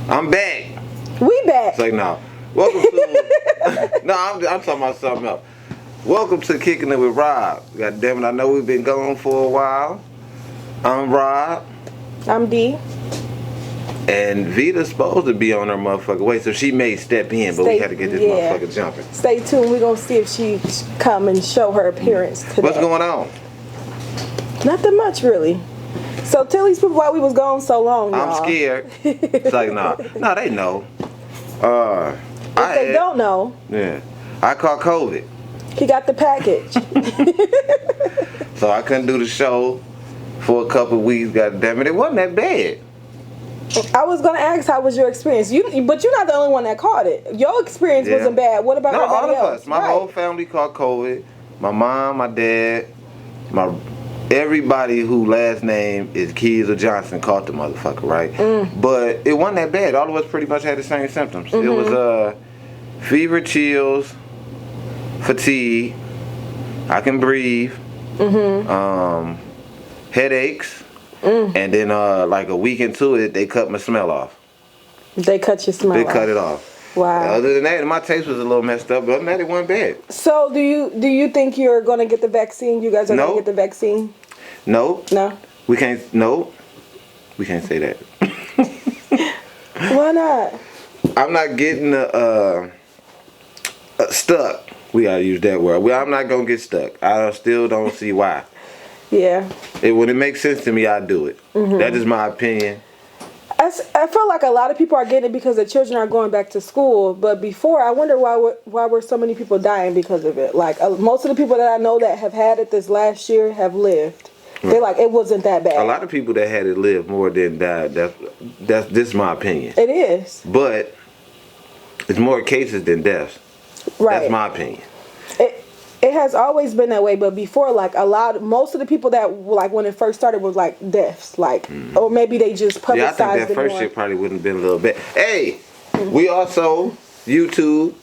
I'm back. We back. It's like, no. Welcome to... no, I'm talking about something else. Welcome to Kicking It with Rob. God damn it, I know we've been going for a while. I'm Rob. I'm D. And Vita's supposed to be on her motherfucking way, so she may step in, but we had to get this motherfucker jumping. Stay tuned. We're going to see if she come and show her appearance today. What's going on? Nothing much, really. So tell these people why we was gone so long, y'all. I'm scared. It's like, nah, they know. If they don't know. Yeah. I caught COVID. He got the package. So I couldn't do the show for a couple of weeks. God damn it, it wasn't that bad. I was gonna ask how was your experience. But you're not the only one that caught it. Your experience wasn't bad. What about everybody all of else? us. My whole family caught COVID. My mom, my dad, everybody who last name is Keys or Johnson caught the motherfucker, right? But it wasn't that bad. All of us pretty much had the same symptoms. It was fever, chills, fatigue. I can breathe. Headaches. And then like a week into it, they cut my smell off. They cut your smell off? They cut it off. Wow. Other than that, my taste was a little messed up, but other than that, it wasn't bad. So do you think you're going to get the vaccine? You guys are going to get the vaccine? No. No? We can't, no. We can't say that. Why not? I'm not getting stuck. We gotta use that word. I'm not gonna get stuck. I still don't see why. Yeah. When it makes sense to me, I do it. That is my opinion. I feel like a lot of people are getting it because the children are going back to school. But before, I wonder why were so many people dying because of it. Like most of the people that I know that have had it this last year have lived. They're like, it wasn't that bad. A lot of people that had it lived more than died. This is my opinion. It is. But it's more cases than deaths. Right. That's my opinion. It has always been that way, but before, like most of the people that like when it first started was like deaths, like or maybe they just publicized it more. Yeah, I think that first shit probably wouldn't have been a little bit. Hey, we also YouTube.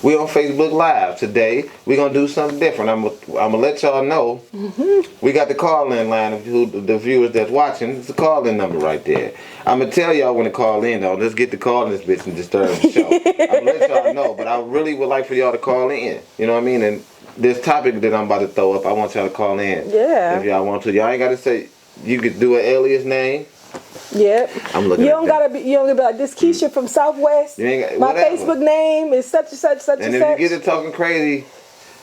We on Facebook Live today. We're gonna do something different. I'm gonna let y'all know. We got the call-in line of the viewers that's watching. It's the call-in number right there. I'm gonna tell y'all when to call in though. Let's get the call in this bitch and disturb the show. I'm gonna let y'all know, but I really would like for y'all to call in. You know what I mean? And this topic that I'm about to throw up, I want y'all to call in. Yeah. If y'all want to. Y'all ain't gotta say. You could do an alias name. Yep. I'm looking. You don't gotta be like this. Keisha from Southwest. My Facebook name is such and such and such. And if you get it talking crazy,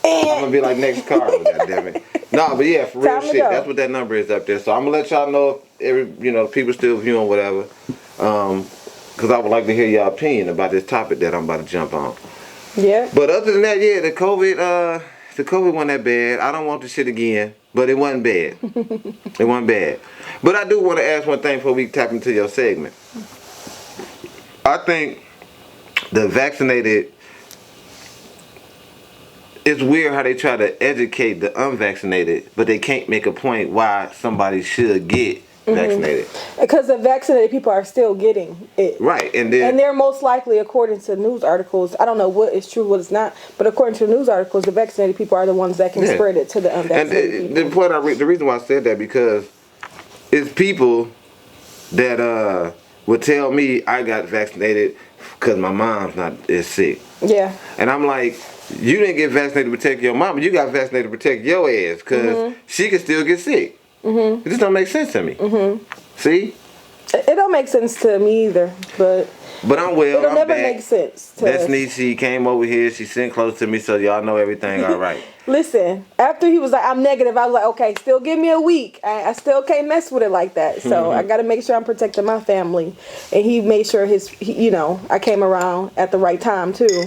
I'm gonna be like next card. Goddammit. No, but yeah, for real shit. That's what that number is up there. So I'm gonna let y'all know if people still viewing whatever. Because I would like to hear your opinion about this topic that I'm about to jump on. Yeah. But other than that, yeah, the COVID wasn't that bad. I don't want the shit again. But it wasn't bad. It wasn't bad. But I do want to ask one thing before we tap into your segment. I think the vaccinated, it's weird how they try to educate the unvaccinated, but they can't make a point why somebody should get vaccinated. Because the vaccinated people are still getting it. Right. And they're most likely, according to news articles, I don't know what is true, what is not, but according to news articles, the vaccinated people are the ones that can spread it to the unvaccinated people. And the reason why I said that, because it's people that would tell me I got vaccinated because my mom's is sick. Yeah. And I'm like, you didn't get vaccinated to protect your mom, but you got vaccinated to protect your ass because she can still get sick. It just don't make sense to me. See? It don't make sense to me either, but I'm well. It'll never make sense to us. Destiny, she came over here. She sitting close to me, so y'all know everything all right. Listen, after he was like, I'm negative, I was like, okay, still give me a week. I still can't mess with it like that. So I got to make sure I'm protecting my family. And he made sure I came around at the right time too.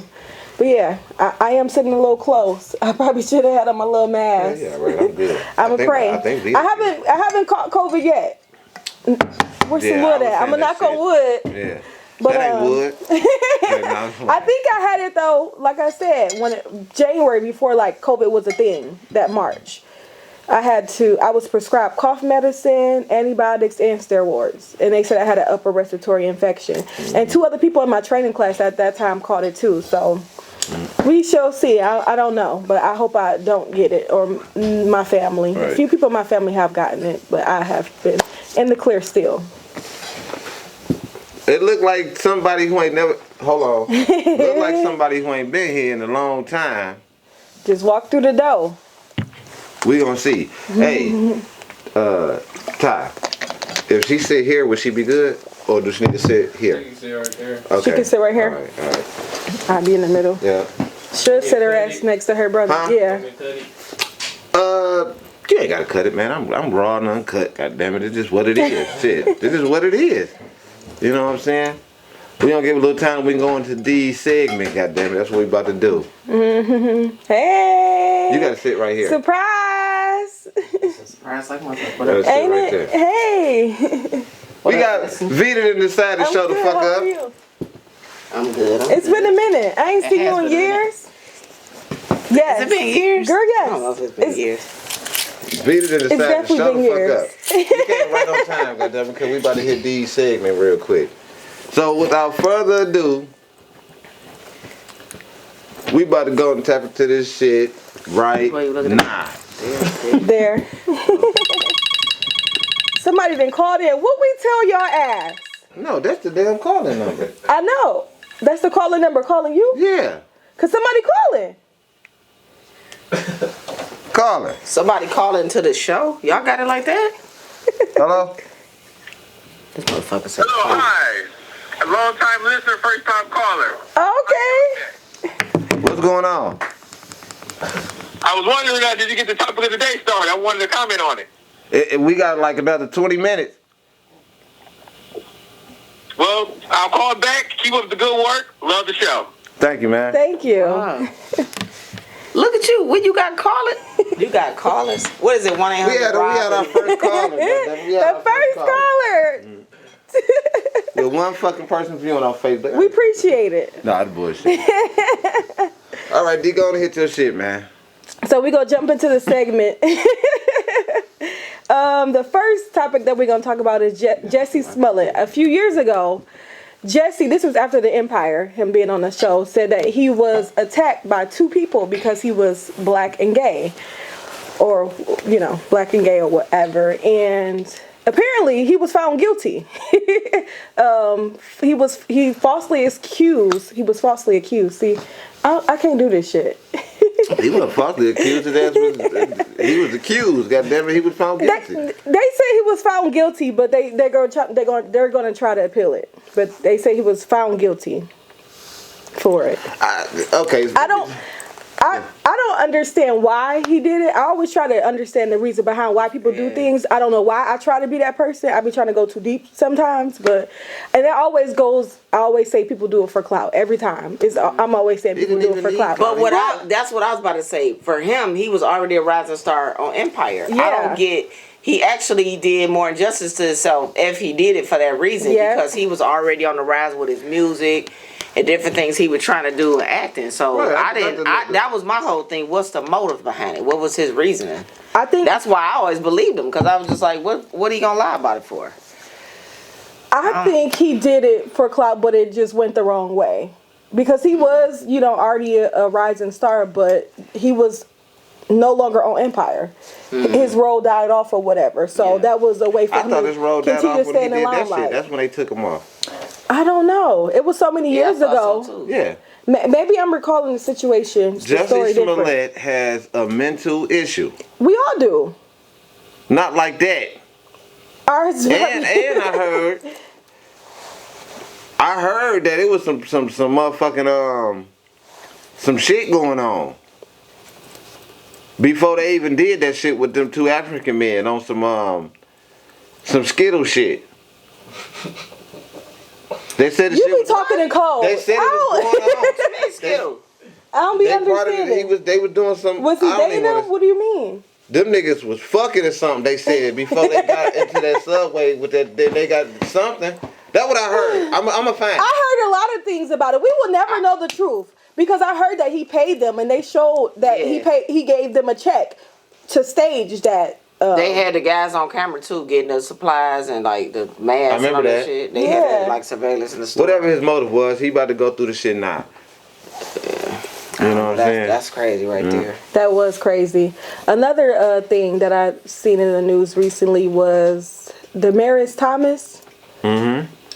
But yeah, I am sitting a little close. I probably should have had on my little mask. Yeah, right. I'm good. I'm afraid. I haven't caught COVID yet. Where's some wood at? I'm gonna knock on wood. Yeah. But that ain't wood. I think I had it though. Like I said, January before like COVID was a thing. That March, I was prescribed cough medicine, antibiotics, and steroids, and they said I had an upper respiratory infection. And 2 other people in my training class at that time caught it too. So we shall see. I don't know, but I hope I don't get it or my family. Right. A few people in my family have gotten it, but I have been in the clear still. It looked like somebody who ain't never. Hold on. Look like somebody who ain't been here in a long time. Just walk through the door. We gonna see. Hey, Ty. If she sit here, would she be good, or does she need to sit here? She can sit right there. Okay. She can sit right here. All right. I'll be in the middle. Yeah. Should sit her ass next to her brother. Huh? Yeah. You ain't gotta cut it, man. I'm raw and uncut. God damn it, it's just what it is. Shit, this is what it is. You know what I'm saying? We gonna give a little time. We can go into the segment. God damn it, that's what we about to do. Hey. You gotta sit right here. Surprise. Surprise like motherfucker. Gotta sit Ain't right it? there. Hey. We got Vita in the side to I'm show the good. fuck How up. are you? I'm good. It's been a minute. I ain't seen you has in been a minute. years. Yes. Has it been years? Girl, yes. I don't know if it's been years. Vita in the side to definitely show been the fuck years. up. You came right on time, goddamn, because we about to hit these segment real quick. So without further ado, we about to go and tap into this shit right now. There. Somebody done called in. What we tell y'all ass? No, that's the damn calling number. I know. That's the calling number calling you? Yeah. Cause somebody calling. Calling. Somebody calling to the show? Y'all got it like that? Hello? This motherfucker said Hello, hi. A long time listener, first time caller. Okay. What's going on? I was wondering, did you get the topic of the day started? I wanted to comment on it. We got like another 20 minutes. Well, I'll call back. Keep up the good work. Love the show. Thank you, man. Thank you. Wow. Look at you. When you got calling? You got callers. What is it? 1-800. We had our first caller. goddamn. We had The first caller. With one fucking person viewing on Facebook. We appreciate it. Nah, that's bullshit. All right, D, go on and hit your shit, man. So we gonna jump into the segment. The first topic that we're gonna talk about is Jesse Smollett. A few years ago, Jesse, this was after the Empire, him being on the show, said that he was attacked by two people because he was black and gay, or black and gay or whatever, and apparently he was found guilty. He was falsely accused. See, I can't do this shit. He wasn't falsely accused. His ass he was accused. God damn it, he was found guilty. They say he was found guilty, but they're gonna try to appeal it. But they say he was found guilty for it. Okay. I don't understand why he did it. I always try to understand the reason behind why people do things. I don't know why I try to be that person. I be trying to go too deep sometimes, and it always goes. I always say people do it for clout every time. I'm always saying people do it for clout. But that's what I was about to say. For him, he was already a rising star on Empire. Yeah. I don't get. He actually did more injustice to himself if he did it for that reason, because he was already on the rise with his music and different things he was trying to do in acting. So that was my whole thing. What's the motive behind it? What was his reasoning? I think that's why I always believed him, because I was just like, what are you gonna lie about it for? I think he did it for clout, but it just went the wrong way, because he was, already a rising star, but he was no longer on Empire. His role died off or whatever. So that was a way for him to his role died continue off to when stay he in the did that shit. limelight. That's when they took him off. I don't know. It was so many years ago. So Yeah. Maybe I'm recalling the situation. Jesse Smollett has a mental issue. We all do. Not like that. Ours. And I heard that it was some motherfucking some shit going on before they even did that shit with them two African men on some Skittle shit. They said the You shit be was, talking in code. They said it was going on. I don't be understanding. They was doing some. Was he dating them? What do you mean? Them niggas was fucking or something. They said before they got into that subway with that. Then they got something. That's what I heard. I'm a fan. I heard a lot of things about it. We will never know the truth, because I heard that he paid them, and they showed that he gave them a check to stage that. They had the guys on camera too, getting the supplies and like the masks and all that shit. They had like surveillance in the store. Whatever his motive was, he about to go through the shit now. You know what I'm saying? That's crazy right there. That was crazy. Another thing that I seen in the news recently was Damaris Thomas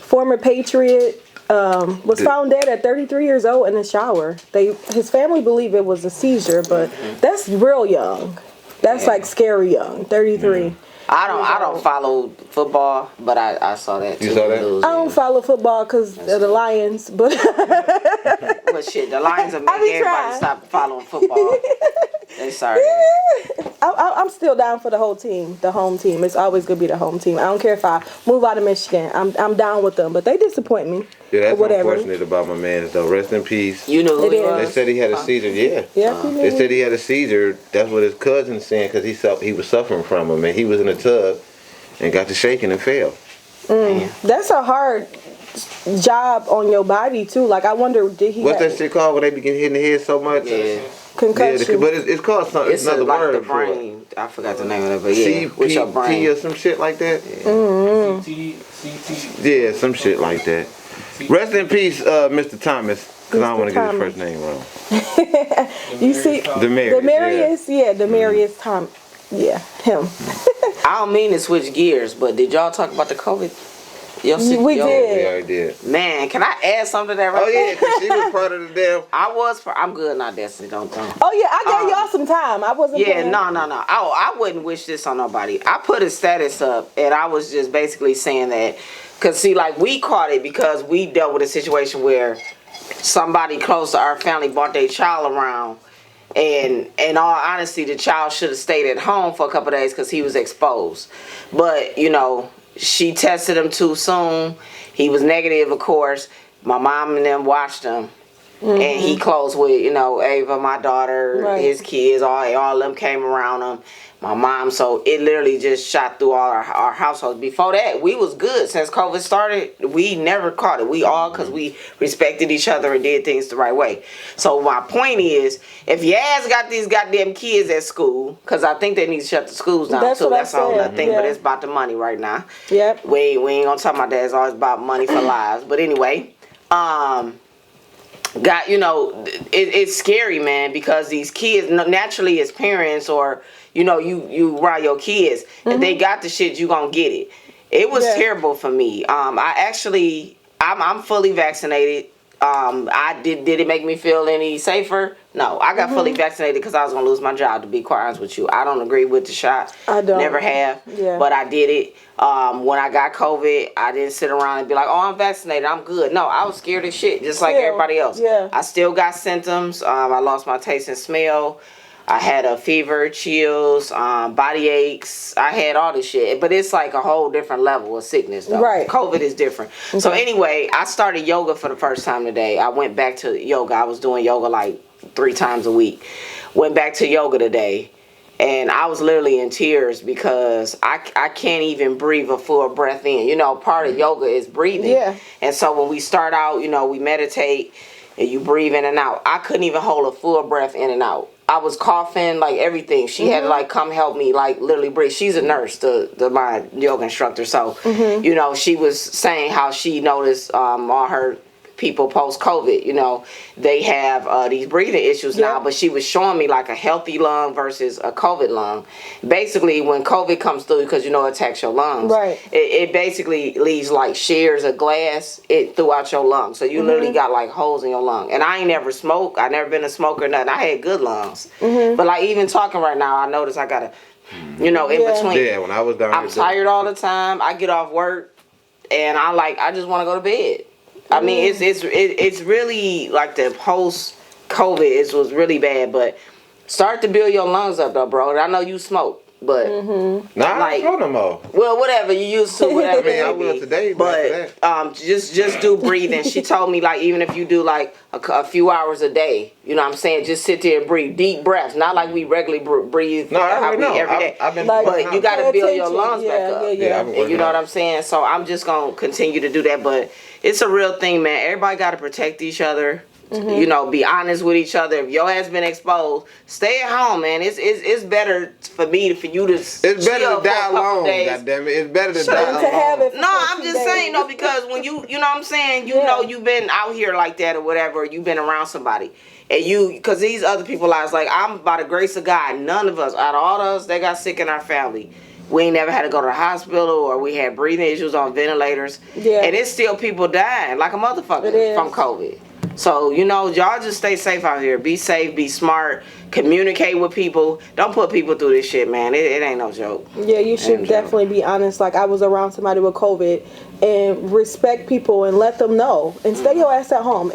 former Patriot, was found dead at 33 years old in the shower. His family believe it was a seizure, but that's real young. That's like scary young. 33. I don't follow football, but I saw that too. You saw that? I don't follow football because of the Lions, but well, shit, the Lions are making everybody stop following football. They sorry. I'm still down for the whole team, the home team. It's always gonna be the home team. I don't care if I move out of Michigan. I'm down with them, but they disappoint me. Yeah, that's unfortunate about my man. Though, rest in peace. You know who he was? They said he had a seizure. Yeah. They said he had a seizure. That's what his cousin saying because he was suffering from him, and he was in a tub and got to shaking and fell. That's a hard job on your body too. Like I wonder, did he? What's that shit called when they be getting hit in the head so much? Yeah. Concussion. Yeah, but it's called something. It's another like word the brain. for it. I forgot the name of it, but yeah, with your brain or some shit like that. CT. Yeah, some shit like that. Rest in peace, Mr. Thomas, because I don't want to get his first name wrong. You see, Demarius. Yeah, Demarius Tom. Yeah, him. I don't mean to switch gears, but did y'all talk about the COVID? We did. We already did. Man, can I add something to that right Oh yeah, because she was part of the damn. I'm good now, Destiny. Don't. Oh yeah, I gave y'all some time. I wasn't. Yeah, playing. no. I wouldn't wish this on nobody. I put a status up, and I was just basically saying that, cause see, like we caught it because we dealt with a situation where somebody close to our family brought their child around, and in all honesty, the child should have stayed at home for a couple of days because he was exposed. But you know, she tested him too soon. He was negative, of course. My mom and them watched him. And he close with, Ava, my daughter, his kids, all of them came around him. My mom, so it literally just shot through all our households. Before that, we was good. Since COVID started, we never caught it. We all, because we respected each other and did things the right way. So my point is, if your ass got these goddamn kids at school, because I think they need to shut the schools down too. That's a whole other thing, but it's about the money right now. Yep. We ain't gonna talk about that. It's always about money for lives. But anyway, it's scary, man, because these kids naturally as parents or you around your kids, if they got the shit, you gonna get it. It was terrible for me. I'm fully vaccinated. Did it make me feel any safer? No, I got fully vaccinated because I was gonna lose my job, to be quite honest with you. I don't agree with the shot. I don't. Never have. Yeah. But I did it. When I got COVID, I didn't sit around and be like, oh, I'm vaccinated, I'm good. No, I was scared as shit, just like everybody else. Yeah. I still got symptoms. I lost my taste and smell. I had a fever, chills, body aches. I had all this shit. But it's like a whole different level of sickness, though. Right. COVID is different. Okay. So anyway, I started yoga for the first time today. I went back to yoga. I was doing yoga like 3 times a week. Went back to yoga today. And I was literally in tears because I can't even breathe a full breath in. Part of yoga is breathing. Yeah. And so when we start out, we meditate and you breathe in and out. I couldn't even hold a full breath in and out. I was coughing, like everything. She had to like come help me, like literally breathe. She's a nurse, my yoga instructor. So, she was saying how she noticed all her people post-COVID, they have these breathing issues now, but she was showing me like a healthy lung versus a COVID lung. Basically, when COVID comes through, because it attacks your lungs, it basically leaves like shears of glass throughout your lungs. So you literally got like holes in your lung. And I ain't never smoked. I never been a smoker, nothing. I had good lungs. But like even talking right now, I notice I gotta, in between. Yeah, when I was down I'm tired all the time. I get off work and I just want to go to bed. I mean, it's really like the post-COVID was really bad, but start to build your lungs up though, bro. I know you smoke, but nah, I don't smoke no more. Well, whatever you used to, whatever. I will today, but just do breathing. She told me like even if you do like a few hours a day, just sit there and breathe deep breaths, not like we regularly breathe. No, I already know. Every day. I've been but you got to build your lungs back up. And you know what I'm saying? So I'm just gonna continue to do that, but. It's a real thing, man. Everybody got to protect each other. Be honest with each other. If your ass been exposed, stay at home, man. It's better for you to. It's better to die alone. Goddamn it! It's better to die alone. No, I'm just saying though, because when you know what I'm saying, you've been out here like that or whatever, or you've been around somebody, and because these other people, I was like, I'm by the grace of God, none of us, out of all of us that got sick in our family. we ain't never had to go to the hospital, or we had breathing issues on ventilators. Yeah. And it's still people dying like a motherfucker from COVID. So, y'all just stay safe out here. Be safe, be smart, communicate with people. Don't put people through this shit, man. It ain't no joke. Yeah, you should definitely be honest. Like, I was around somebody with COVID, and respect people and let them know. And stay your ass at home.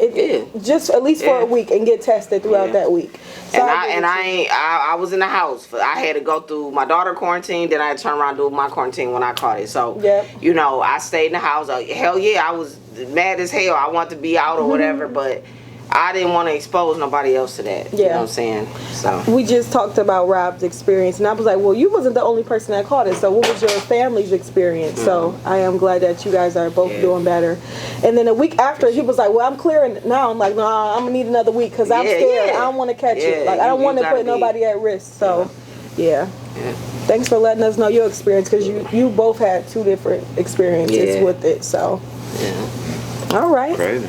Just at least for a week, and get tested throughout that week. So I was in the house. I had to go through my daughter quarantine, then I had to turn around and do my quarantine when I caught it. So, I stayed in the house. Hell yeah, I was mad as hell. I wanted to be out or whatever, but I didn't want to expose nobody else to that. You know what I'm saying? So we just talked about Rob's experience, and I was like, well, you wasn't the only person that caught it, so what was your family's experience? So I am glad that you guys are both doing better. And then a week after, he was like, well, I'm clearing now. I'm like, no, I'm going to need another week because I'm scared. I don't want to catch it. Like, I don't want to put nobody at risk. So, thanks for letting us know your experience, because you both had two different experiences with it. So, all right. Crazy.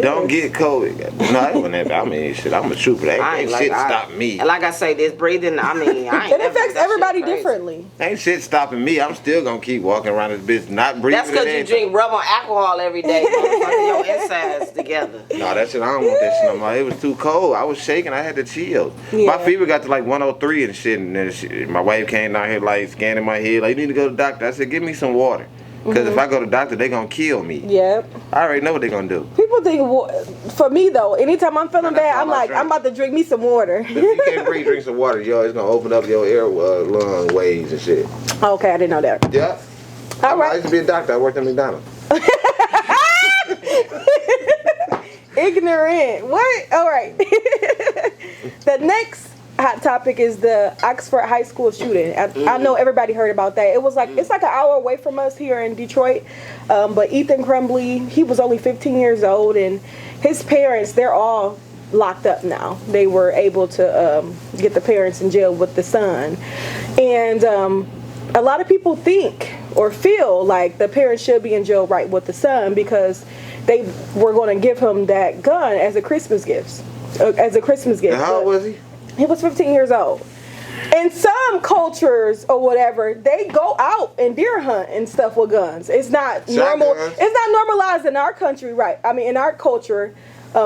Don't get COVID. No, I wouldn't have. I mean, shit, I'm a trooper. Ain't shit stopping me. And like I say, this breathing, I mean, I ain't it affects everybody differently. Ain't shit stopping me. I'm still gonna keep walking around this bitch, not breathing. That's because you drink rum or alcohol every day, motherfucker. Your insides together. No, that shit, I don't want that shit no more. It was too cold. I was shaking. I had to chill. My fever got to like 103 and shit. And then my wife came down here like scanning my head. Like, you need to go to the doctor. I said, give me some water. Because if I go to the doctor, they going to kill me. Yep. I already know what they going to do. People think, for me though, anytime I'm feeling bad, I'm like, I'm about to drink me some water. If you can't breathe, drink some water, yo. It's going to open up your air lung ways and shit. Okay, I didn't know that. Yeah. All right. I used to be a doctor. I worked at McDonald's. Ignorant. What? All right. The next hot topic is the Oxford High School shooting. I know everybody heard about that. It was like, it's like an hour away from us here in Detroit. But Ethan Crumbly, he was only 15 years old, and his parents, they're all locked up now. They were able to get the parents in jail with the son. And a lot of people think or feel like the parents should be in jail right with the son, because they were going to give him that gun as a Christmas gift. And how old was he? He was 15 years old. In some cultures or whatever, they go out and deer hunt and stuff with guns. It's not normal. It's not normalized in our country, right? I mean, in our culture,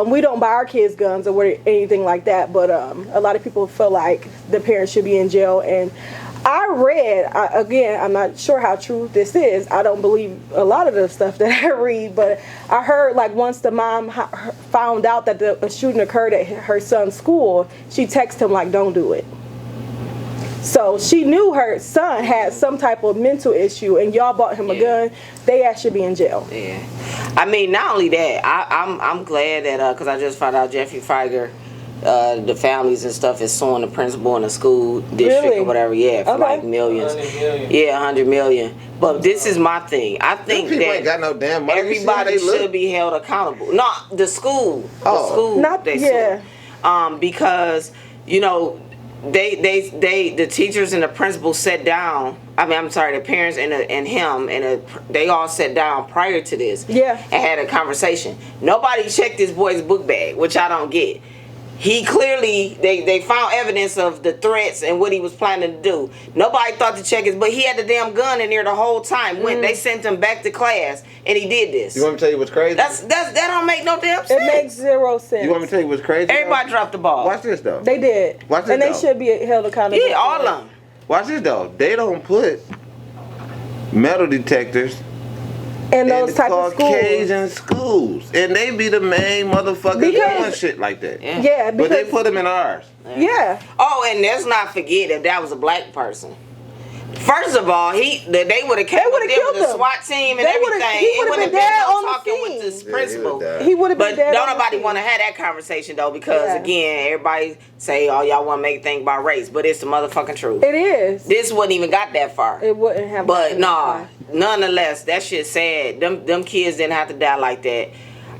we don't buy our kids guns or anything like that. But a lot of people feel like the parents should be in jail. And I read, again, I'm not sure how true this is. I don't believe a lot of the stuff that I read, but I heard like once the mom found out that the shooting occurred at her son's school, she texted him like, don't do it. So she knew her son had some type of mental issue, and y'all bought him a gun. They ass should be in jail. Yeah. I mean, not only that, I'm glad that, because I just found out Jeffrey Feiger, the families and stuff is suing the principal in the school district or whatever, for like millions. 100 million. 100 million. But this is my thing. I think that ain't got no damn money. Everybody should be held accountable. No, the school. The school. Not they sue. Because, the teachers and the principal sat down. I mean, I'm sorry, the parents and him they all sat down prior to this. Yeah. And had a conversation. Nobody checked this boy's book bag, which I don't get. He clearly, they found evidence of the threats and what he was planning to do. Nobody thought to check his, but he had the damn gun in there the whole time. When they sent him back to class, and he did this. You want me to tell you what's crazy? That don't make no damn sense. It makes zero sense. You want me to tell you what's crazy? Everybody dropped the ball. Watch this though. They did. Watch this and they should be held accountable. Yeah, all of them. Watch this though. They don't put metal detectors in those type of schools. Caucasian schools. And they be the main motherfuckers doing shit like that. Yeah, but they put them in ours. Yeah. Oh, and let's not forget if that was a black person. First of all, they would have killed with the SWAT team and everything. He would have been dead on the talking with this principal. He would have been dead. But don't nobody want to have that conversation though, because again, everybody say, "Oh, y'all want to make things about race," but it's the motherfucking truth. It is. This wouldn't even got that far. It wouldn't have. But nonetheless, that shit sad. Them kids didn't have to die like that.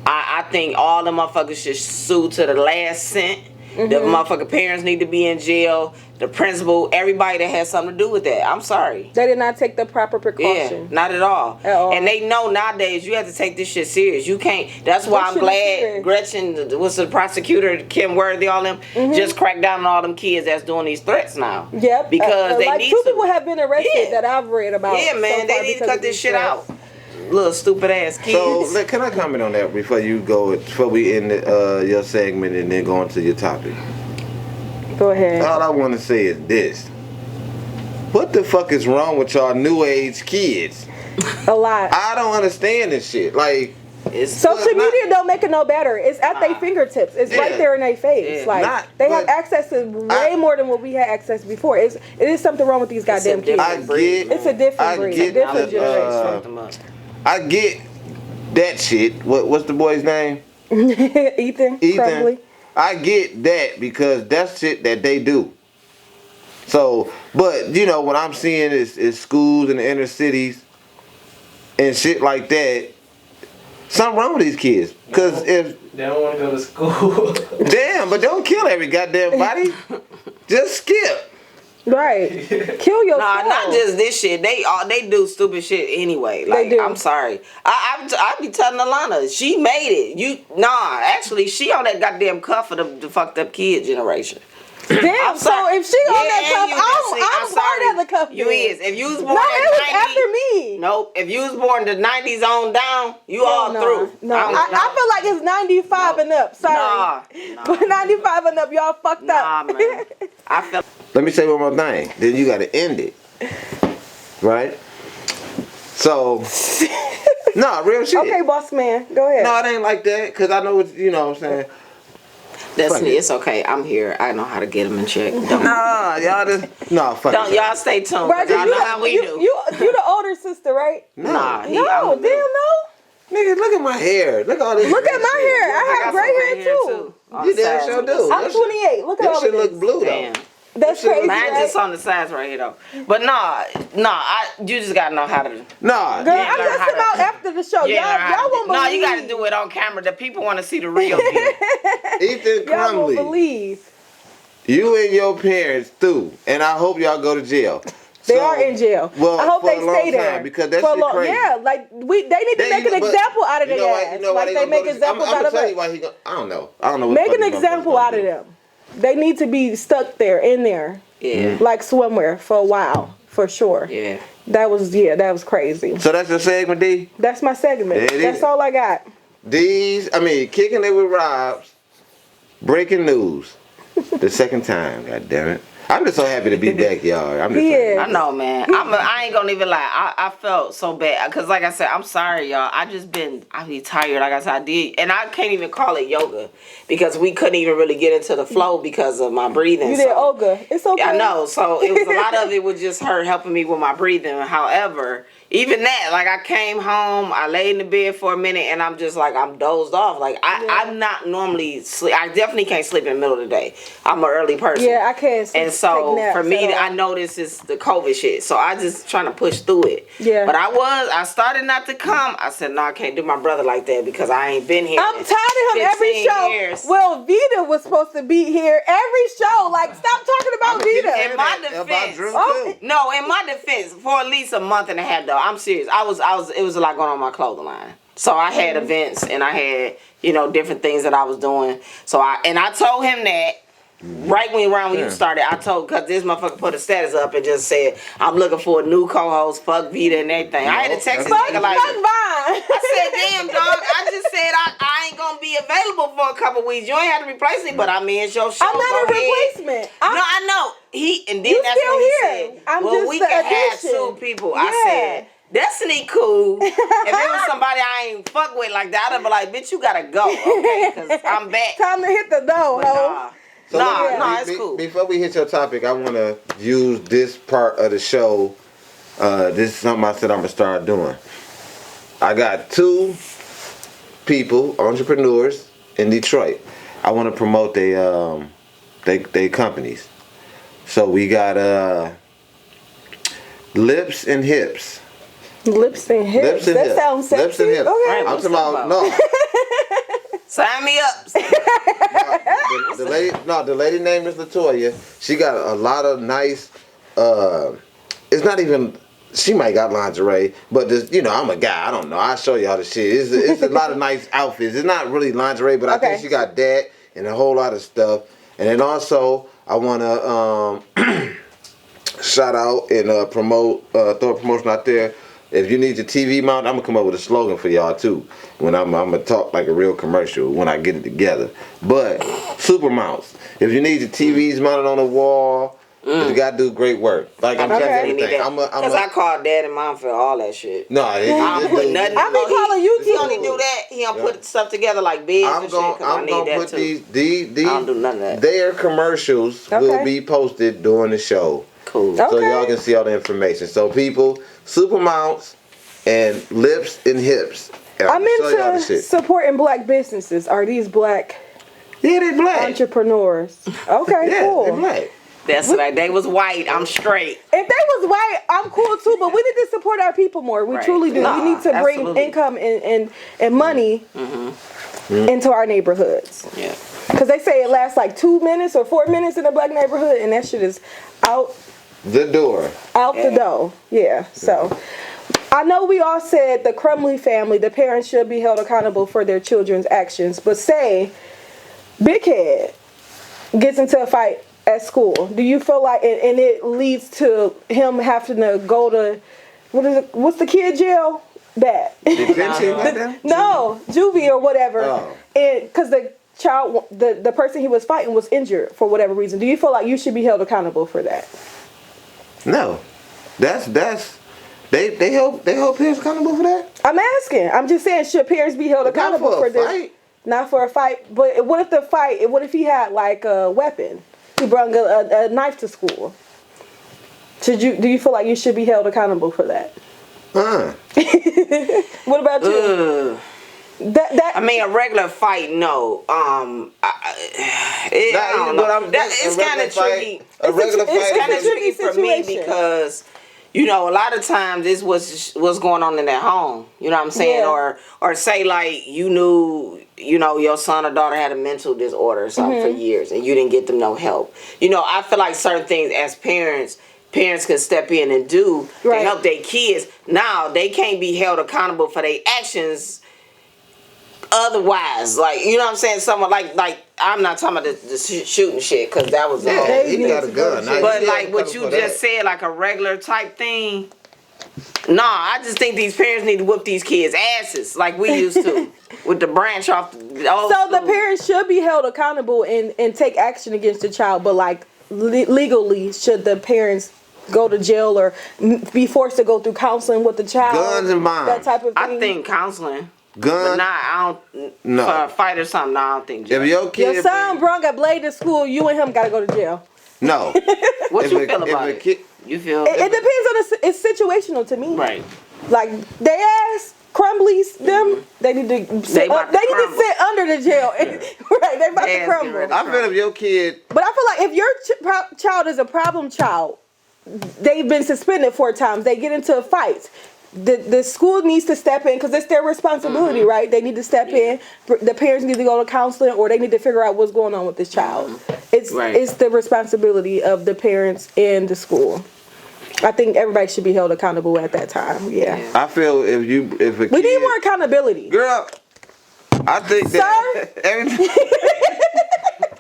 I think all the motherfuckers should sue to the last cent. The motherfucking parents need to be in jail. The principal, everybody that has something to do with that. I'm sorry. They did not take the proper precaution. Yeah, not at all. And they know nowadays you have to take this shit serious. You can't. That's why I'm glad Gretchen, what's the prosecutor, Kim Worthy, all them, just cracked down on all them kids that's doing these threats now. Yep. Because they need 2 people have been arrested that I've read about. Yeah, man, they need to cut this shit out. Little stupid ass kids. So, can I comment on that before we end your segment and then go on to your topic? Go ahead. All I want to say is this. What the fuck is wrong with y'all new age kids? A lot. I don't understand this shit. Like, social media don't make it no better. It's at their fingertips. It's right there in their face. Like they have access to way more than what we had access before. It is something wrong with these goddamn kids. It's a different breed. A different generation. I get that shit. What's the boy's name? Ethan. Probably. I get that because that's shit that they do. So, but you know what I'm seeing is schools in the inner cities and shit like that. Something wrong with these kids. Cause if they don't want to go to school. Damn, but don't kill every goddamn body. Just skip. Right. Kill yourself. Nah, not just this shit. They do stupid shit anyway. Like, they do. I'm sorry. I be telling Alana, she made it. Actually, she on that goddamn cuff of the fucked up kid generation. Damn, so if she on that cuff, I'm part of the cuff. You is. If you was born after me. Nope. If you was born the 90s on down, you all through. No, I feel like it's 95 and up. Sorry. Nah. But 95 and up, y'all fucked up. Nah, man. I feel. Let me say one more thing. Then you got to end it. Right? So, no, real shit. Okay, boss man. Go ahead. No, it ain't like that. Because I know what, you know what I'm saying. It's okay. I'm here. I know how to get them in check. Nah, y'all just... No, fuck Don't, y'all stay tuned. Right, Y'all know how we do. You the older sister, right? Nah. No, damn no. Nigga, look at my hair. Look at all this. Look at my hair. I have gray hair too. You damn sure do. I'm 28. Look at all this. That shit look blue though. That's crazy. Mine right? just on the sides right here though. But you just gotta know how to. Nah. Girl, I'm just about after the show. Y'all won't believe. No, you gotta do it on camera. The people want to see the real deal. Ethan Y'all Crumley. won't believe. You and your parents through, and I hope y'all go to jail. They are in jail. Well, I hope for they a long stay there time, because that shit crazy. Yeah, like they need to make an example out of their ass. You know why like they make examples out of us. I don't know. I don't know. Make an example out of them. They need to be stuck there, in there. Yeah. Like swimwear for a while, for sure. Yeah. That was crazy. So that's your segment, D? That's my segment. That's all I got. Kicking it with Robs. Breaking news. The second time, god damn it. I'm just so happy to be back, y'all. I know, man. I ain't gonna even lie. I felt so bad because, like I said, I'm sorry, y'all. I be tired. Like I said, I did, and I can't even call it yoga because we couldn't even really get into the flow because of my breathing. You did yoga. It's okay. I know. So it was a lot of it was just her helping me with my breathing. However, even that, like I came home, I laid in the bed for a minute, and I'm just like I'm dozed off. Like I'm not normally sleep. I definitely can't sleep in the middle of the day. I'm an early person. Yeah, I can't sleep. And so for me, I know this is the COVID shit. So I just trying to push through it. Yeah. But I started not to come. I said, no, I can't do my brother like that because I ain't been here. I'm tired of him every show. Years. Well, Vita was supposed to be here every show. Like, stop talking about Vita. In my defense, in my defense, for at least a month and a half though, I'm serious. It was a lot going on in my clothing line. So I had events and I had, different things that I was doing. So I told him that right when you started, because this motherfucker put a status up and just said, I'm looking for a new co-host, fuck Vita and everything. I had to text this nigga like, I said, damn, dog, I just said I ain't going to be available for a couple weeks. You ain't have to replace me, but I'm in your show. I'm not a replacement. No, I know. And then that's what he said. Well, we can have two people. Yeah. I said, Destiny cool. If it was somebody I ain't fuck with like that, I'd be like, bitch, you gotta go, okay? Because I'm back. Time to hit the door, ho. So it's cool. Before we hit your topic, I want to use this part of the show. This is something I said I'm going to start doing. I got 2 people, entrepreneurs in Detroit. I want to promote they companies. So we got Lips and Hips. Lips and Hips. That sounds sexy. Lips and Hips. Okay. I'm talking about, no. Sign me up. the lady named is Latoya. She got a lot of nice. It's not even. She might got lingerie, but this, I'm a guy. I don't know. I'll show y'all the shit. It's a lot of nice outfits. It's not really lingerie, but I think she got that and a whole lot of stuff. And then also, I want to shout out and promote, throw a promotion out there. If you need your TV mount, I'm gonna come up with a slogan for y'all too. When I'm gonna talk like a real commercial when I get it together. But super mounts. If you need your TVs mounted on the wall. You gotta do great work. Like I'm telling you everything. Because I called Dad and Mom for all that shit. No, I don't put nothing. I be calling you. He only do that. He don't put stuff together like beds and shit. I'm gonna put these. I don't do none of that. Their commercials will be posted during the show. Cool. So y'all can see all the information. So people, super mounts and lips and hips. I'm into supporting black businesses. Are these black? Yeah, they black entrepreneurs. Okay, yeah, cool. They black. That's right. They was white. I'm straight. If they was white, I'm cool too. But we need to support our people more. We truly do. We need to bring income and money into our neighborhoods. Yeah. Because they say it lasts like 2 minutes or 4 minutes in a black neighborhood, and that shit is out the door. Out the door. Yeah. So I know we all said the Crumley family, the parents should be held accountable for their children's actions. But say Big Head gets into a fight at school. Do you feel like, and it leads to him having to go to, what's the kid jail? That. No, juvie or whatever. Oh. And because the child, the person he was fighting was injured for whatever reason. Do you feel like you should be held accountable for that? No. That's they hold parents accountable for that? I'm asking. I'm just saying, should parents be held accountable for this? Not for a fight. But what if he had like a weapon? He brought a knife to school. Do you feel like you should be held accountable for that? What about you? I mean, a regular fight, no. It's kind of tricky. A regular fight. It's kind of tricky for me because, a lot of times this was what's going on in that home. You know what I'm saying? Yeah. Or say like you knew, your son or daughter had a mental disorder or something for years and you didn't get them no help. I feel like certain things as parents can step in and do to help their kids. Now they can't be held accountable for their actions. Otherwise, like, you know what I'm saying? Someone like I'm not talking about the shooting shit because that was he got a gun. But like what you just said, like a regular type thing. Nah, I just think these parents need to whoop these kids' asses like we used to with the branch off. The parents should be held accountable and take action against the child, but like legally, should the parents go to jail or be forced to go through counseling with the child? Guns and bombs. That type of thing. I think counseling. Gun? But I don't. For a fight or something, I don't think jail. If your son brought a blade to school, you and him gotta go to jail. No. What you feel about it? You feel? It depends on it's situational to me. Right. Like they ass Crumblies, them they need to sit under the jail. Right, they about to crumble. I feel if your kid. But I feel like if your child is a problem child, they've been suspended 4 times. They get into a fight. The school needs to step in because it's their responsibility, right? They need to step in. The parents need to go to counseling, or they need to figure out what's going on with this child. It's the responsibility of the parents and the school. I think everybody should be held accountable at that time. Yeah. I feel we need more accountability, girl. I think that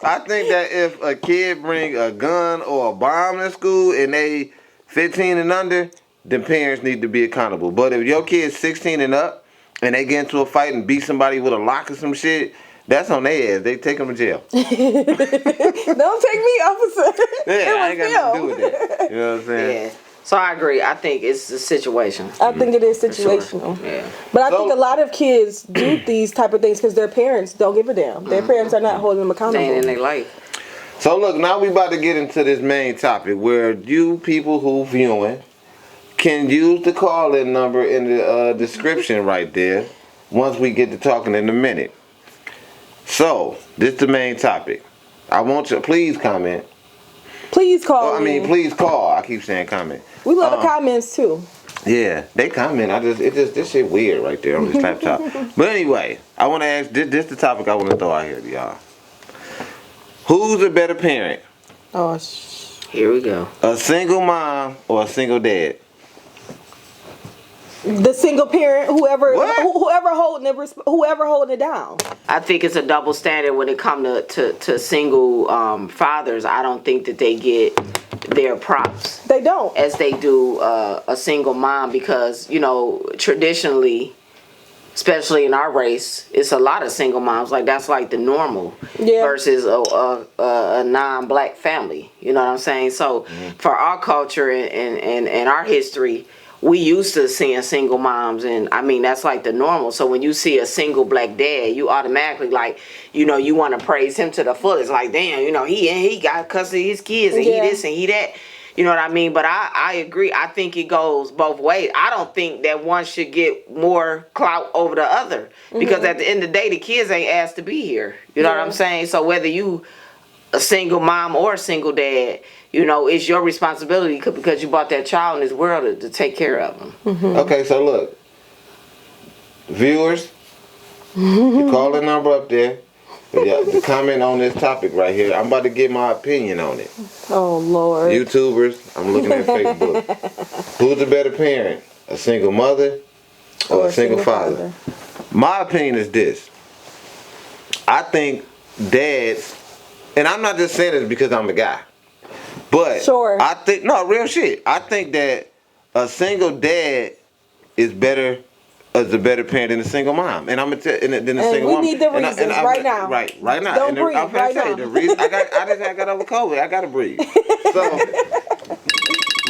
I think that if a kid bring a gun or a bomb to school and they 15 and under, then parents need to be accountable. But if your kid's 16 and up and they get into a fight and beat somebody with a lock or some shit, that's on their ass. They take them to jail. Don't take me, officer. Yeah, I ain't got nothing to do with that. You know what I'm saying? Yeah. So I agree. I think it's a situation. I think it is situational. Sure. Yeah. But I think a lot of kids do these type of things because their parents don't give a damn. Their parents are not holding them accountable. Staying in their life. So look, now we about to get into this main topic where you people who viewing can use the call-in number in the description right there once we get to talking in a minute. So, this is the main topic. I want you, please comment. Please call. Please call. I keep saying comment. We love the comments too. Yeah, they comment. This shit weird right there on this laptop. But anyway, I want to ask, this the topic I want to throw out here to y'all. Who's a better parent? Oh, Here we go. A single mom or a single dad? the single parent, whoever What? whoever holding it down. I think it's a double standard when it comes to single fathers. I don't think that they get their props They don't. as they do a single mom, because traditionally, especially in our race, it's a lot of single moms. Like that's like the normal versus a non-black family. You know what I'm saying? So for our culture and our history, we used to seeing single moms, and I mean that's like the normal. So when you see a single black dad, you automatically like, you want to praise him to the fullest. Like, damn, he got custody of his kids, and he this and he that. You know what I mean? But I agree. I think it goes both ways. I don't think that one should get more clout over the other, because at the end of the day, the kids ain't asked to be here. You know what I'm saying? So whether you a single mom or a single dad, it's your responsibility because you brought that child in this world to take care of them. Okay, so look, viewers, you call the number up there. To comment on this topic right here. I'm about to get my opinion on it. Oh Lord. YouTubers, I'm looking at Facebook. Who's the better parent? A single mother or a single father? My opinion is this. I think dads, and I'm not just saying this because I'm a guy, but I think, no, real shit. I think that a single dad is a better parent than a single mom, and I'm gonna tell, than a single mom. We need the reasons right now. Right now. Don't breathe I'm gonna tell you the reason. I got over COVID. I gotta breathe. So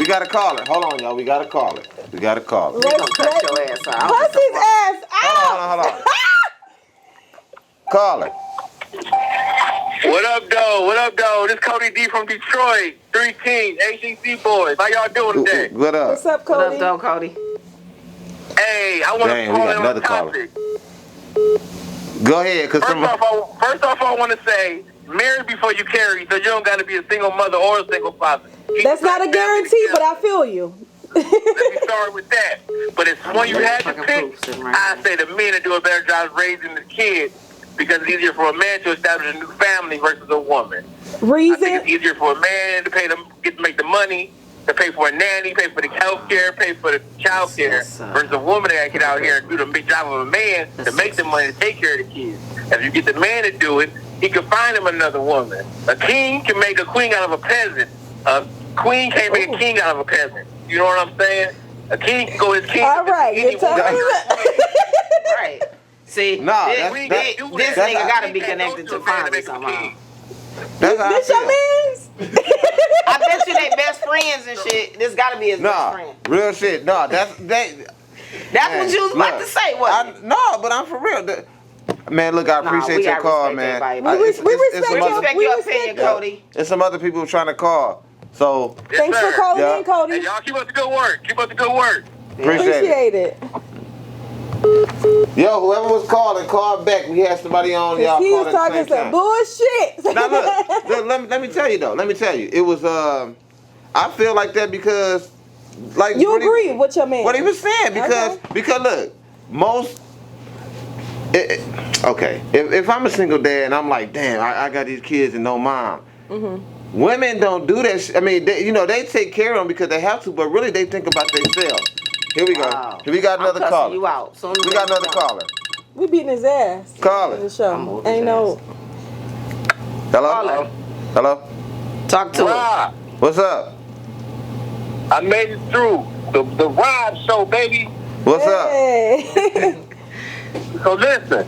we got a caller. Hold on, y'all. We got a caller. Let's cut your ass out. Bust his ass out. Hold on. Caller. What up, though? This Cody D from Detroit. 3 Kings, ACC boys. How y'all doing today? What up? What's up, Cody? What up, though, Cody? Hey, I want to call in on the topic. Go ahead, cause first off, I want to say, marry before you carry, so you don't got to be a single mother or a single father. That's not a guarantee, but I feel you. Let me start with that. But it's when you had to pick, I say the men that do a better job raising the kids, because it's easier for a man to establish a new family versus a woman. Reason? I think it's easier for a man to make the money, to pay for a nanny, pay for the health care, pay for the child care, versus a woman that get out here and do the big job of a man to make the money to take care of the kids. If you get the man to do it, he can find him another woman. A king can make a queen out of a peasant. A queen can't make a king out of a peasant. You know what I'm saying? A king can go as king. All right, you're talking right. See, this nigga gotta be connected to family somehow. This your man's? I bet you they best friends and shit. This gotta be his best friend. Real shit. No, that's what you was about to say, wasn't no, but I'm for real. Man, look, I appreciate your call, man. We respect your opinion, Cody. There's some other people trying to call. So thanks for calling in, Cody. Hey, y'all keep up the good work. Appreciate it. Yo, whoever was calling, call back. We had somebody on. Y'all he was called talking some bullshit. Now look, let me tell you though. It was I feel like that because like you agree with your man. What he was saying because look, most okay. If I'm a single dad and I'm like, damn, I got these kids and no mom. Women don't do that. I mean, they take care of them because they have to, but really they think about themselves. Here we go. Wow. Here we got another caller. You out. We got another caller. We beating his ass. Caller. The show. Ain't no. Hello. Hello. Talk to us. What's up? I made it through the Rob show, baby. What's up? So listen,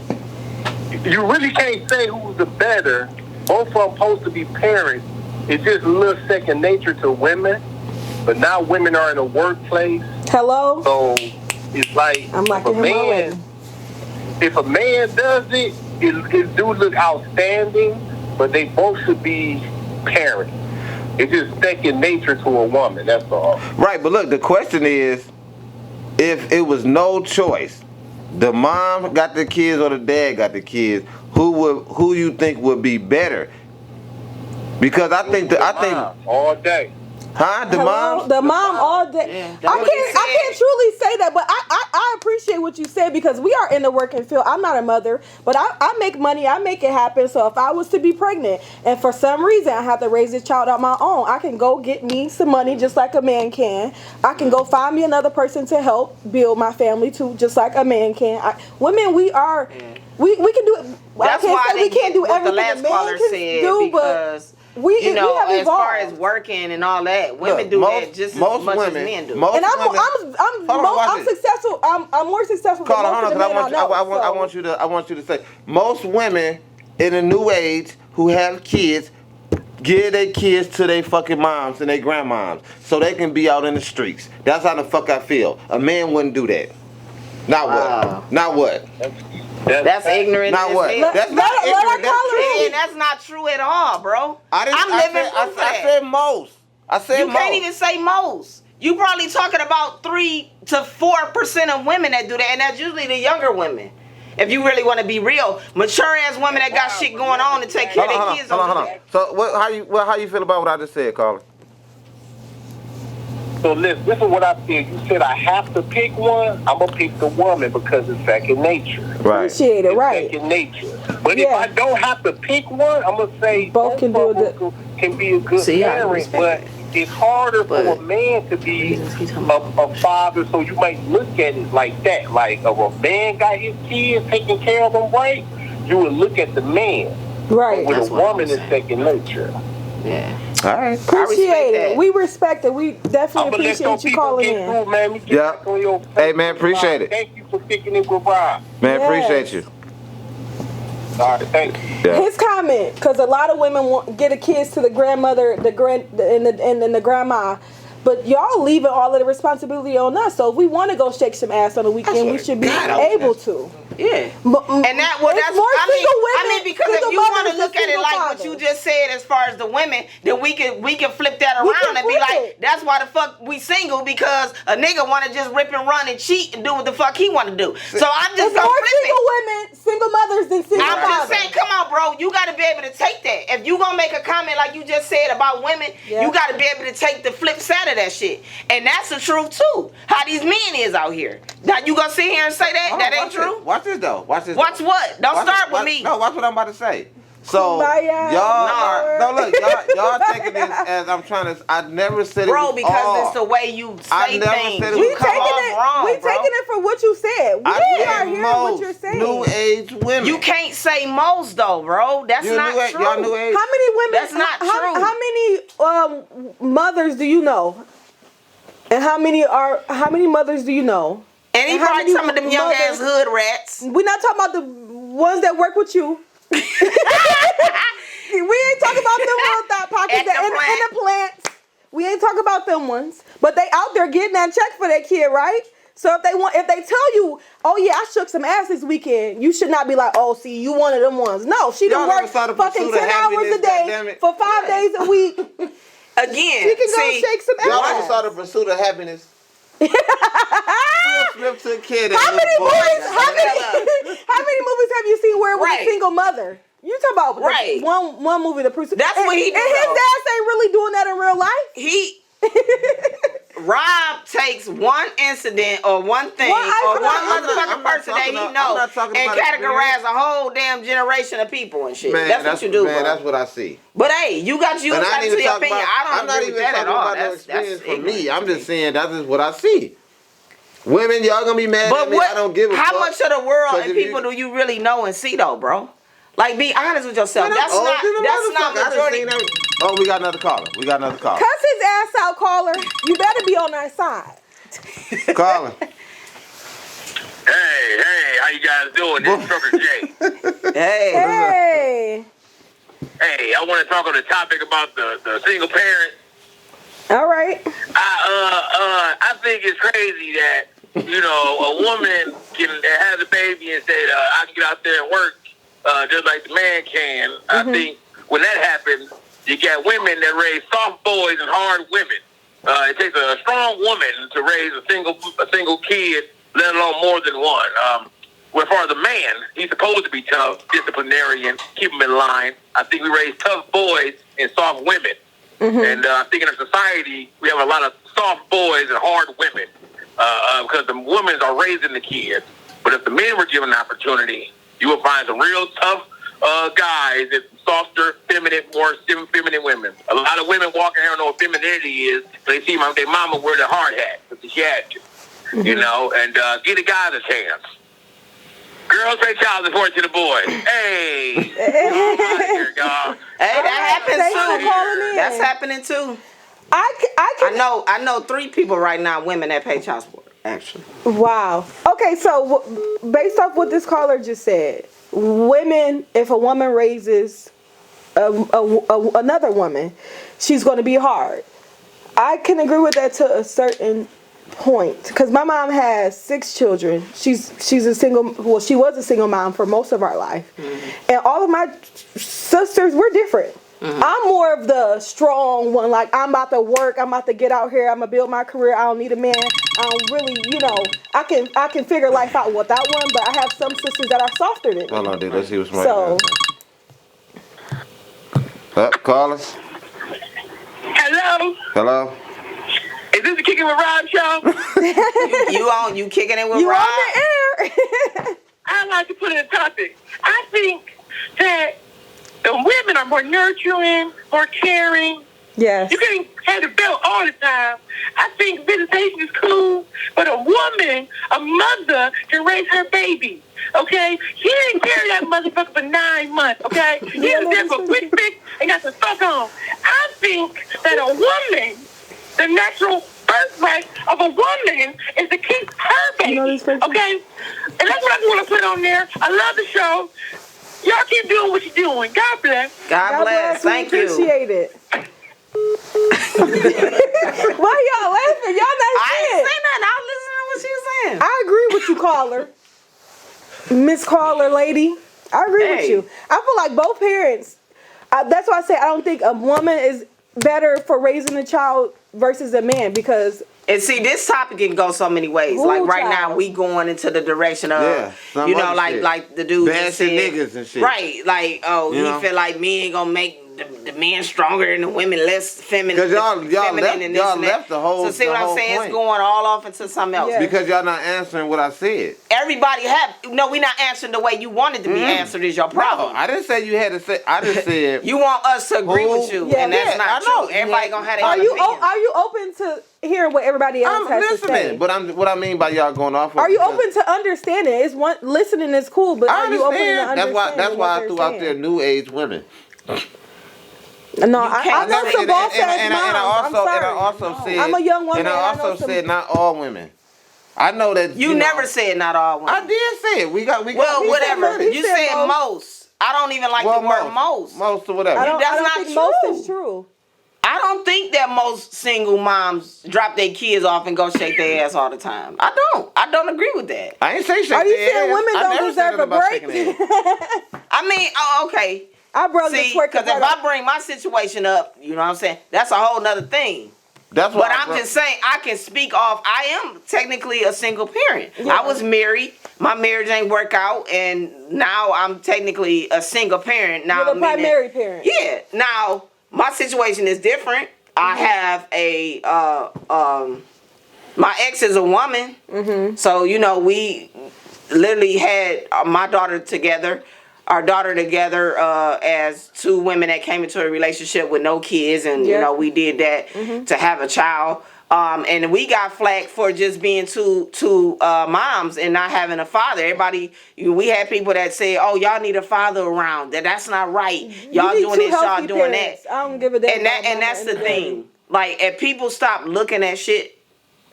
you really can't say who's the better. Both of them supposed to be parents. It's just a little second nature to women. But now women are in the workplace. Hello? So it's like I'm if a man does it, it do look outstanding, but they both should be parents. It's just second nature to a woman, that's all. Right, but look, the question is, if it was no choice, the mom got the kids or the dad got the kids, who you think would be better? Because I think all day. Huh? The mom? The mom all day. Yeah, I can't truly say that, but I appreciate what you said because we are in the working field. I'm not a mother, but I make money. I make it happen. So if I was to be pregnant and for some reason I have to raise this child on my own, I can go get me some money just like a man can. I can go find me another person to help build my family too, just like a man can. Women, we are, we can do it. That's why we can't do everything the last a man caller can said do, because but we you know, have as far evolved. as working and all that, women do that just as much as men do. And I'm successful. I'm more successful than most of the men I know. I want you to say most women in the new age who have kids give their kids to their fucking moms and their grandmoms so they can be out in the streets. That's how the fuck I feel. A man wouldn't do that. Not what? Not what? That's ignorant. Not what? That's not ignorant. That's not true at all, bro. I said most. I said you most. can't even say most. You probably talking about 3 to 4% of women that do that, and that's usually the younger women. If you really want to be real, mature ass women that got shit going on to take care of their kids. Hold on. So how you feel about what I just said, Carla? So listen, this is what I feel. You said I have to pick one. I'm gonna pick the woman because it's second nature. Right. Appreciate it, It's right? second nature. But if I don't have to pick one, I'm gonna say both can do it. Can be a good parent, but it's harder for a man to be a father. So you might look at it like that. Like if a man got his kids taking care of them right, you would look at the man. Right. But with a woman, it's second nature. Yeah. All right. Appreciate it. We respect it. We definitely appreciate you calling in. Through, man. Yeah. Hey, man, appreciate it. Thank you for kicking it with Rob. Man, appreciate you. All right, thank you. Yeah. His comment, because a lot of women get the kids to the grandmother, and the grandma, but y'all leaving all of the responsibility on us. So if we want to go shake some ass on the weekend, we should be able to. Yeah. And that's more single women. I mean, because if you want to look at it like what you just said as far as the women, then we can flip that around and be like, that's why the fuck we single, because a nigga want to just rip and run and cheat and do what the fuck he want to do. So I'm just gonna flip single women, single mothers than single fathers. I'm just saying, come on, bro, you got to be able to take that. If you gonna make a comment like you just said about women, you got to be able to take the flip side of that shit, and that's the truth too. How these men is out here. Now you gonna sit here and say that ain't true? Watch this though. Watch this. Watch what? Don't start with me. No, watch what I'm about to say. So y'all taking this as I'm trying to. I never said it. Bro, because it's the way you say things. We taking it for what you said. We are hearing what you're saying. New age women. You can't say most though, bro. That's not true. Y'all new age. How many women? That's not true. How many mothers do you know? And how many mothers do you know? And he probably some of them young ass hood rats. We're not talking about the ones that work with you. We ain't talking about them ones that pockets in the plants. We ain't talking about them ones. But they out there getting that check for their kid, right? So if they tell you, oh yeah, I shook some ass this weekend, you should not be like, oh, see, you one of them ones. No, she done worked fucking 10 hours a day for 5 days a week. Again, she can go shake some ass. Y'all ever saw The Pursuit of Happiness? Will Smith took care of that. How many movies have you seen where it was a single mother? You talking about one movie, The Pursuit. That's what he did. And his ass ain't really doing that in real life. Rob takes one incident or one thing or one motherfucking person that he knows and categorize a whole damn generation of people and shit. Man, that's what you do, man, bro. that's what I see. But hey, you got to your opinion. I don't agree with that at all. I'm not even talking about no experience for me. I'm just saying that is what I see. Women, y'all gonna be mad at me. I don't give a fuck. How much of the world and people do you really know and see though, bro? Like, be honest with yourself. That's not majority. Oh, we got another caller. Cuss his ass out, caller. You better be on our side. Caller. Hey, how you guys doing? This is Trucker Jay. Hey, I want to talk on the topic about the single parent. All right. I think it's crazy that, a woman can have a baby and say, I can get out there and work just like the man can. Mm-hmm. I think when that happens, you got women that raise soft boys and hard women. It takes a strong woman to raise a single kid, let alone more than one. Where far as the man, he's supposed to be tough, disciplinarian, keep him in line. I think we raise tough boys and soft women. And I think in our society, we have a lot of soft boys and hard women because the women are raising the kids. But if the men were given the opportunity, you would find some real tough guys and softer, more feminine women. A lot of women walking here don't know what femininity is. They see their mama wear the hard hat because she had to, you know, and give the guys a chance. Girls pay child support to the boys. Hey, here, y'all. Hey, that happens too. Calling in. That's happening too. I know 3 people right now, women that pay child support. Actually. Wow. Okay, so based off what this caller just said, women, if a woman raises another woman, she's going to be hard. I can agree with that to a certain point, because my mom has 6 children. She's a single. She was a single mom for most of our life, and all of my sisters were different. I'm more of the strong one. Like, I'm about to work. I'm about to get out here. I'm gonna build my career. I don't need a man. I don't really, I can figure life out without one. But I have some sisters that are softer than me. Hold on, dude. Let's see what's my. So. Callers. Hello. Hello. Is this the Kickin' with Rob show? you kicking it with you Rob? on the air. I'd like to put in a topic. I think that the women are more nurturing, more caring. Yes. You can't have the belt all the time. I think visitation is cool, but a woman, a mother, can raise her baby. Okay? She didn't carry that motherfucker for 9 months, okay? He was there for a quick fix and got the fuck on. I think that a woman, the natural birthright of a woman is to keep her baby. Okay? And that's what I want to put on there. I love the show. Y'all keep doing what you're doing. God bless. God bless. Thank you. Appreciate it. Why y'all laughing? Y'all not I shit. ain't saying nothing. I was listening to what she was saying. I agree with you, caller. Miss Caller lady. I agree with you. I feel like both parents, that's why I say I don't think a woman is better for raising a child versus a man, because and see, this topic can go so many ways. Like right now, we going into the direction of, like the dude just said, niggas and shit. Right, like, he feel like men gonna make the men stronger and the women less feminine. Because y'all left the whole. So see what I'm saying? Point. It's going all off into something else. Yeah. Because y'all not answering what I said. Everybody we're not answering the way you wanted to be answered is your problem. No, I didn't say you had to say. I just said you want us to agree with you, and that's not true. Everybody gonna have their own opinion. Are you open to hearing what everybody else has to say? I'm listening, but what I mean by y'all going off. Are you open to understanding? It's one listening is cool, but are you open to understanding? That's why I threw out there new age women. No, I know some boss ass moms. And I also said I'm a young woman. And I also said not all women. I know that you never said not all women. I did say it. We got. Well, whatever. You said most. I don't even like the word most. Most or whatever. I don't think true. most is true. I don't think that most single moms drop their kids off and go shake their ass all the time. I don't agree with that. I ain't say shake their ass. Are you saying women don't deserve a break? I mean, okay. I broke the twerk because if I bring my situation up, you know what I'm saying, that's a whole nother thing. That's what I'm just saying, I can speak off. I am technically a single parent. Yeah. I was married. My marriage ain't work out, and now I'm technically a single parent. Now you're the primary parent. Yeah. Now my situation is different. I have a my ex is a woman, so we literally had my daughter together. Our daughter together as 2 women that came into a relationship with no kids, and we did that to have a child. And we got flack for just being two moms and not having a father. Everybody, we had people that say, "Oh, y'all need a father around. That's not right. Y'all doing this, y'all doing that." I don't give a damn. And that's the thing. Like, if people stop looking at shit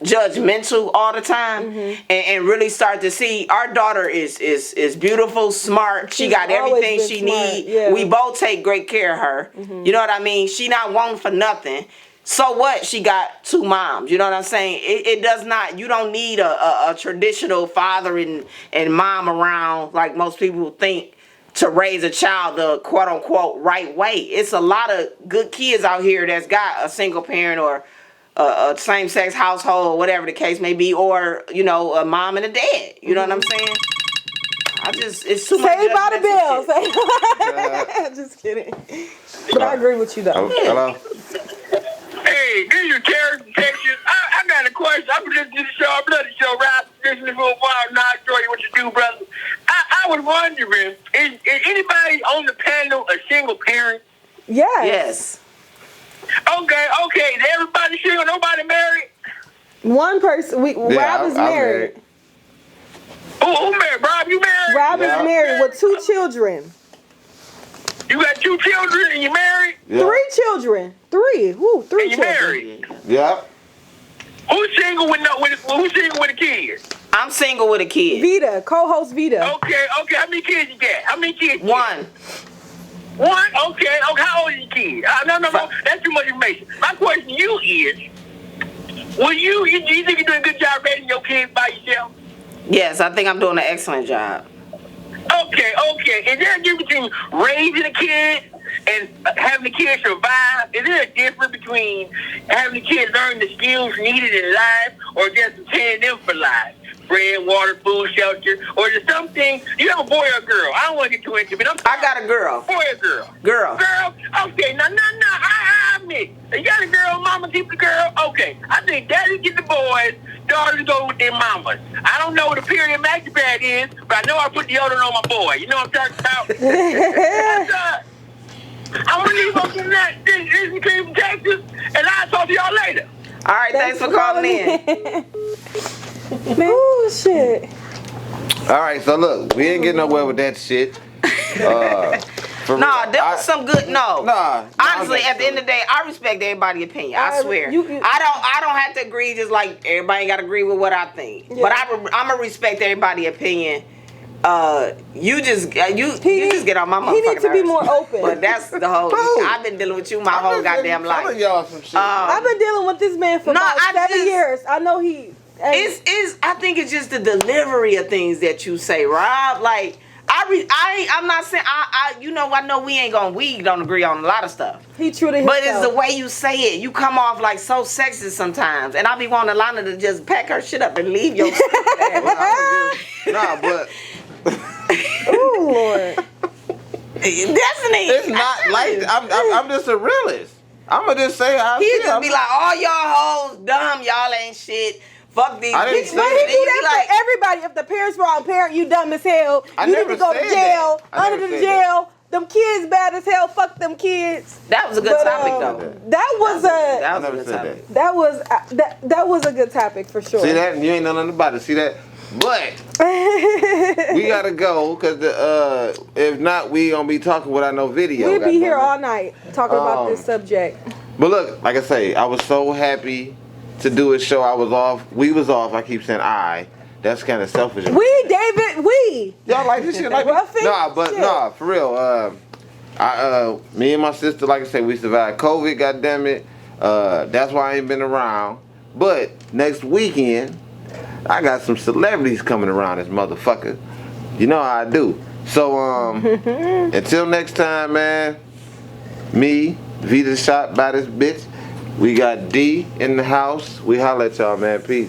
judgmental all the time and really start to see our daughter is beautiful, smart, she got everything she needs. We both take great care of her. You know what I mean? She not wanting for nothing. So what? She got 2 moms. You know what I'm saying? It does not, you don't need a traditional father and mom around like most people think to raise a child the quote unquote right way. It's a lot of good kids out here that's got a single parent or a same-sex household, whatever the case may be, or a mom and a dad. You know what I'm saying? It's too much. Saved by the bell. Just kidding. But I agree with you though. Hello. Hey, this is Terrence from Texas. I got a question. I'm listening to the show. I'm listening to the show, right? Listening for a while. Now I'll show you what you do, brother. I was wondering, is anybody on the panel a single parent? Yes. Okay. Is everybody single? Nobody married? One person. Rob is married. Who married? Rob, you married? Rob is married with 2 children. You got 2 children and you married? Yeah. 3 children. 3. Woo, 3 And you children. married? Yeah. Who's single with a kid? I'm single with a kid. Vita, co-host Vita. Okay. How many kids you got? How many kids? One. Okay. How old is your kid? No. That's too much information. My question to you is, do you think you're doing a good job raising your kids by yourself? Yes, I think I'm doing an excellent job. Okay. Is there a difference between raising a kid and having the kid survive? Is there a difference between having the kid learn the skills needed in life or just preparing them for life? Bread, water, food, shelter, or is there something? You have a boy or a girl? I don't want to get too into it. I got a girl. Boy or girl? Girl. Girl? Okay, now, I admit. You got a girl, mama keep the girl? Okay. I think daddy get the boys, daughters go with their mamas. I don't know what a period maxi pad is, but I know I put deodorant on my boy. You know what I'm talking about? I'm going to leave up in that. This is Kickin from Texas, and I'll talk to y'all later. All right, thanks for calling in. Oh, shit. All right, so look, we ain't getting nowhere with that shit. Nah, there was some good. Nah. Honestly, at the end of the day, I respect everybody's opinion. I swear. I don't have to agree. Just like everybody ain't got to agree with what I think. Yeah. But I'm gonna respect everybody's opinion. You just get on my motherfucking He needs to be more open. But that's the whole. I've been dealing with you my whole goddamn life. Telling y'all some shit. I've been dealing with this man for about 7 years. I know he. I think it's just the delivery of things that you say, Rob. Like I'm not saying I know we don't agree on a lot of stuff. He true to himself. But it's the way you say it. You come off like so sexist sometimes, and I be wanting Alana to just pack her shit up and leave your. Nah, but. Oh Lord. Destiny. It's not like I'm just a realist. I'ma just say how I He feel. just be like, all y'all hoes dumb, y'all ain't shit. Fuck these I didn't bitches. say But he that. do that for everybody. If the parents wrong parent, you dumb as hell. I You need never to go to said jail. that. I Under never the said jail. Them kids bad as hell. Fuck them kids. That was a good topic though. That was I never said that. that was a good topic for sure. See that? You ain't know nothing about it. See that? But we gotta go because if not, we gonna be talking without no video. We'll be here all night talking about this subject. But look, like I say, I was so happy to do a show. I was off. We was off. I keep saying I. That's kind of selfish. We. Y'all like this shit? Like Ruffin? Nah, for real. Me and my sister, like I said, we survived COVID. Goddamn it. That's why I ain't been around. But next weekend, I got some celebrities coming around this motherfucker. You know how I do. So until next time, man. Me, Vita shot by this bitch. We got D in the house. We holla at y'all, man. Peace.